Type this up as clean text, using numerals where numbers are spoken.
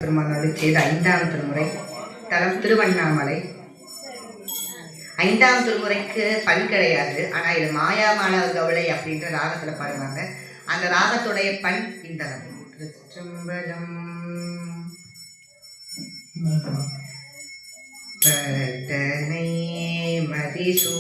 பெருமானோடு செய்த 5ஆம் திருமுறை தலம் திருவண்ணாமலை. 5ஆம் திருமுறைக்கு பண் கிடையாது. ஆனால் இது மாயாமான கவலை அப்படின்ற ராகத்தில் பாடுவாங்க. அந்த ராகத்துடைய பண் இந்த திருச்சிற்றம்பலம். பட்டனை மதிசூ